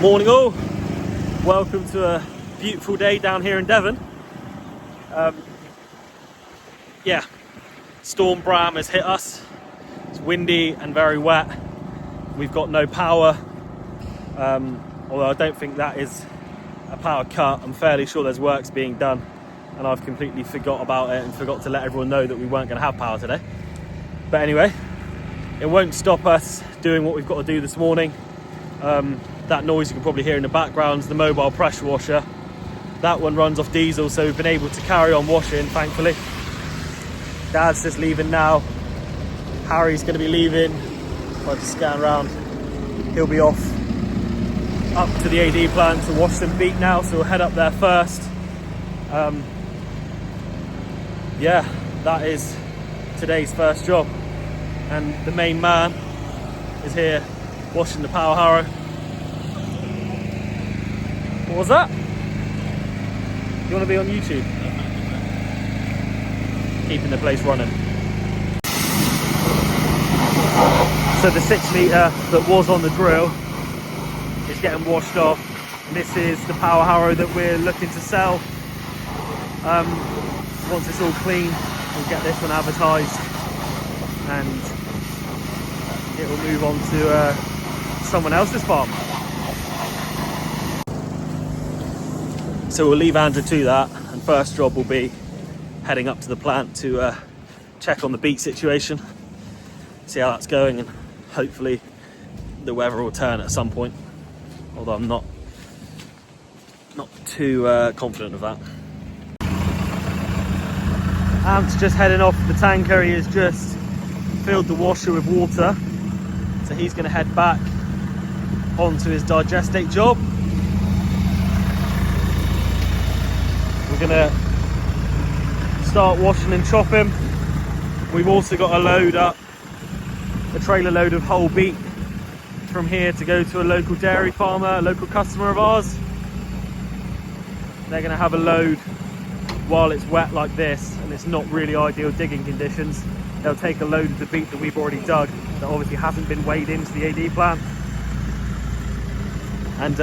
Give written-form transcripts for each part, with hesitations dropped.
Morning all, welcome to a beautiful day down here in Devon. Storm Bram has hit us. It's windy and very wet. We've got no power, although I don't think that is a power cut. I'm fairly sure there's works being done and I've completely forgot about it and forgot to let everyone know that we weren't going to have power today. But anyway, it won't stop us doing what we've got to do this morning. That noise you can probably hear in the background is the mobile pressure washer. That one runs off diesel, so we've been able to carry on washing, thankfully. Dad's just leaving now. Harry's going to be leaving. If I just scan around, he'll be off up to the AD plant to wash some beet now, so we'll head up there first. That is today's first job. And the main man is here washing the power harrow. What was that? You want to be on YouTube? Keeping the place running. So the 6 litre that was on the drill is getting washed off. And this is the power harrow that we're looking to sell. Once it's all clean, we'll get this one advertised and it will move on to someone else's farm. So we'll leave Andrew to that, and first job will be heading up to the plant to check on the beet situation, see how that's going, and hopefully the weather will turn at some point, although I'm not too confident of that. Ant's just heading off the tanker. He has just filled the washer with water, so he's going to head back onto his digestate job. We're going to start washing and chopping. We've also got to load up a trailer load of whole beet from here to go to a local dairy farmer, a local customer of ours. They're going to have a load while it's wet like this, and it's not really ideal digging conditions. They'll take a load of the beet that we've already dug that obviously hasn't been weighed into the AD plant, and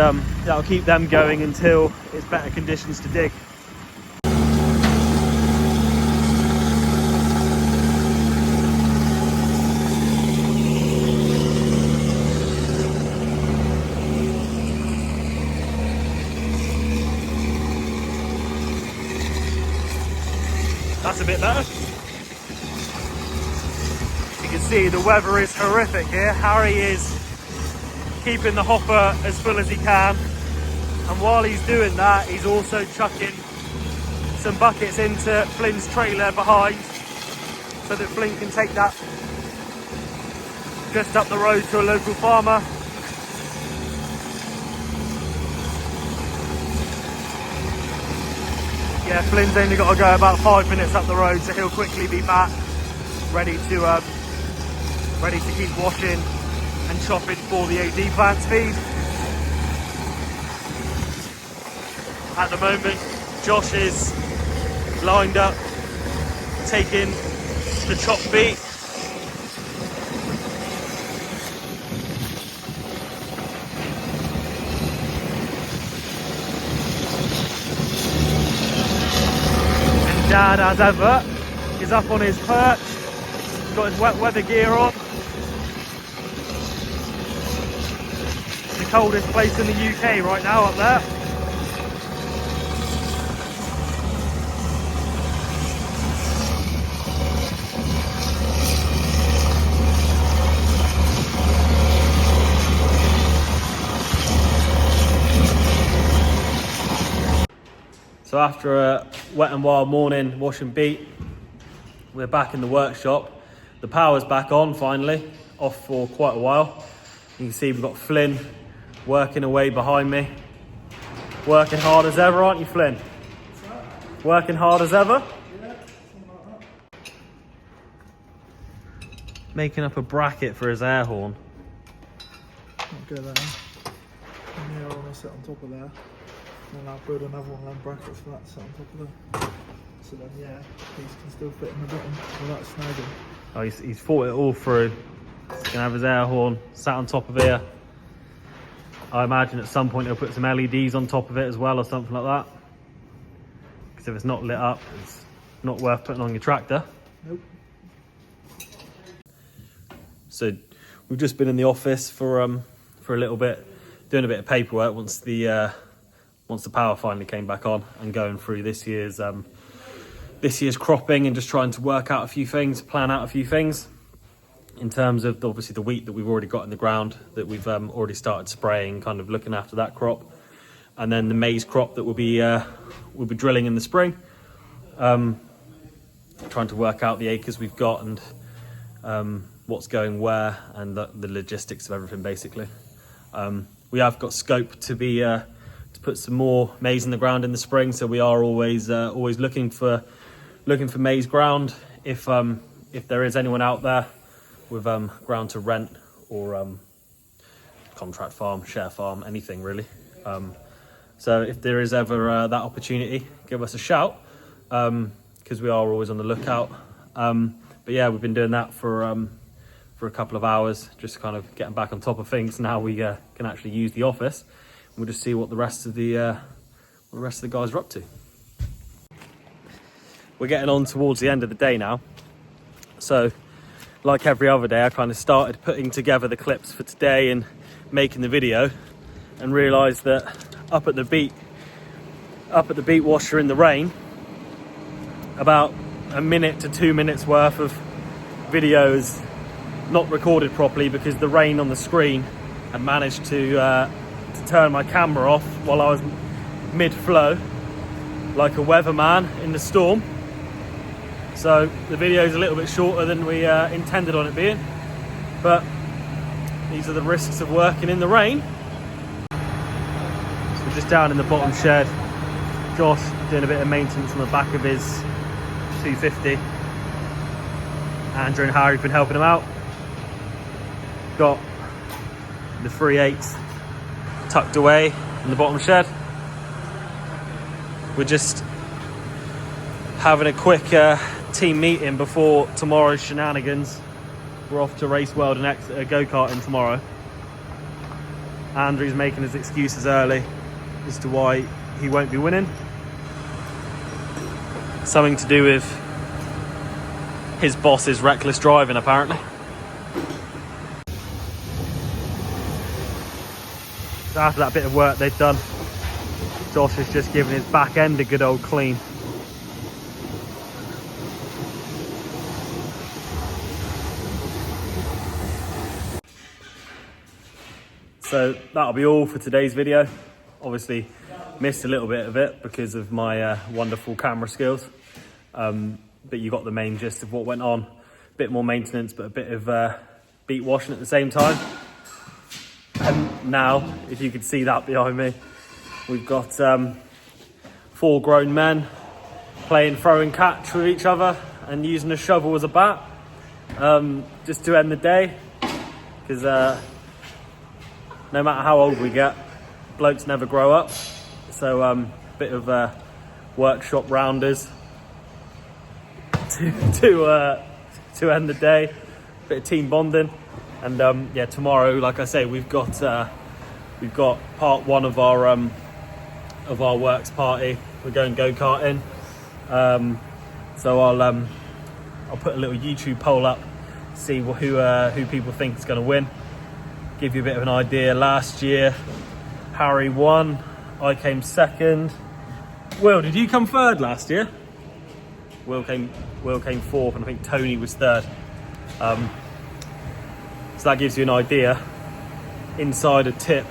that'll keep them going until it's better conditions to dig. That's a bit better. You can see the weather is horrific here. Harry is keeping the hopper as full as he can, and while he's doing that, he's also chucking some buckets into Flyn's trailer behind so that Flyn can take that just up the road to a local farmer. Yeah, Flyn's only got to go about 5 minutes up the road, so he'll quickly be back, ready to keep washing and chopping for the AD plant's feed. At the moment, Josh is lined up, taking the chopped beet. Dad, as ever, is up on his perch. He's got his wet weather gear on. It's the coldest place in the UK right now up there. So after a wet and wild morning washing beet, we're back in the workshop. The power's back on finally, off for quite a while. You can see we've got Flyn working away behind me. Working hard as ever, aren't you, Flyn? Working hard as ever? Yeah, something like that. Making up a bracket for his air horn. I'll go there. And here I want to sit on top of there. And then I'll build another one of them brackets for that to sit on top of there. So then, yeah, these can still fit in the bottom without snagging. Oh, he's thought it all through. He's going to have his air horn sat on top of here. I imagine at some point they'll put some LEDs on top of it as well or something like that. Because if it's not lit up, it's not worth putting on your tractor. Nope. So we've just been in the office for a little bit, doing a bit of paperwork once the power finally came back on, and going through this year's cropping and just trying to work out a few things, plan out a few things in terms of obviously the wheat that we've already got in the ground that we've already started spraying, kind of looking after that crop, and then the maize crop that we'll be drilling in the spring. Trying to work out the acres we've got and what's going where, and the logistics of everything basically. We have got scope to put some more maize in the ground in the spring, so we are always looking for maize ground if there is anyone out there with ground to rent or contract farm, share farm, anything really. So if there is ever that opportunity, give us a shout, because we are always on the lookout. But yeah, we've been doing that for a couple of hours, just kind of getting back on top of things. Now we can actually use the office. We'll just see what the rest of the guys are up to. We're getting on towards the end of the day now. So like every other day, I kind of started putting together the clips for today and making the video, and realised that up at the beet washer in the rain, about a minute to 2 minutes worth of videos not recorded properly because the rain on the screen had managed to turn my camera off while I was mid-flow, like a weatherman in the storm. So the video is a little bit shorter than we intended on it being, but these are the risks of working in the rain. So we're just down in the bottom shed, Josh doing a bit of maintenance on the back of his 250. Andrew and Harry have been helping him out. Got the 3/8 tucked away in the bottom shed. We're just having a quick team meeting before tomorrow's shenanigans. We're off to Race World and Exeter go-karting tomorrow. Andrew's making his excuses early as to why he won't be winning. Something to do with his boss's reckless driving, apparently. So after that bit of work they've done, Josh has just given his back end a good old clean. So that'll be all for today's video. Obviously missed a little bit of it because of my wonderful camera skills, but you got the main gist of what went on. A bit more maintenance, but a bit of beet washing at the same time. And now, if you could see that behind me, we've got 4 grown men playing throwing catch with each other and using a shovel as a bat, just to end the day, because no matter how old we get, blokes never grow up. So bit of workshop rounders to end the day, bit of team bonding. And yeah, tomorrow, like I say, we've got part 1 of our works party. We're going go-karting. So I'll put a little YouTube poll up, see who people think is going to win. Give you a bit of an idea. Last year, Harry won. I came second. Will, did you come third last year? Will came 4th, and I think Tony was 3rd. So that gives you an idea. Insider tip.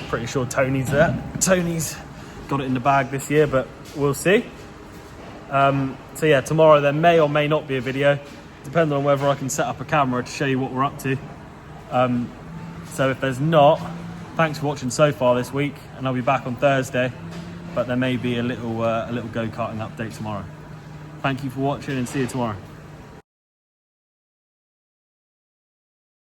Pretty sure Tony's there. Tony's got it in the bag this year, but we'll see. So yeah, tomorrow there may or may not be a video, depending on whether I can set up a camera to show you what we're up to. So if there's not, thanks for watching so far this week, and I'll be back on Thursday, but there may be a little go-karting update tomorrow. Thank you for watching, and see you tomorrow.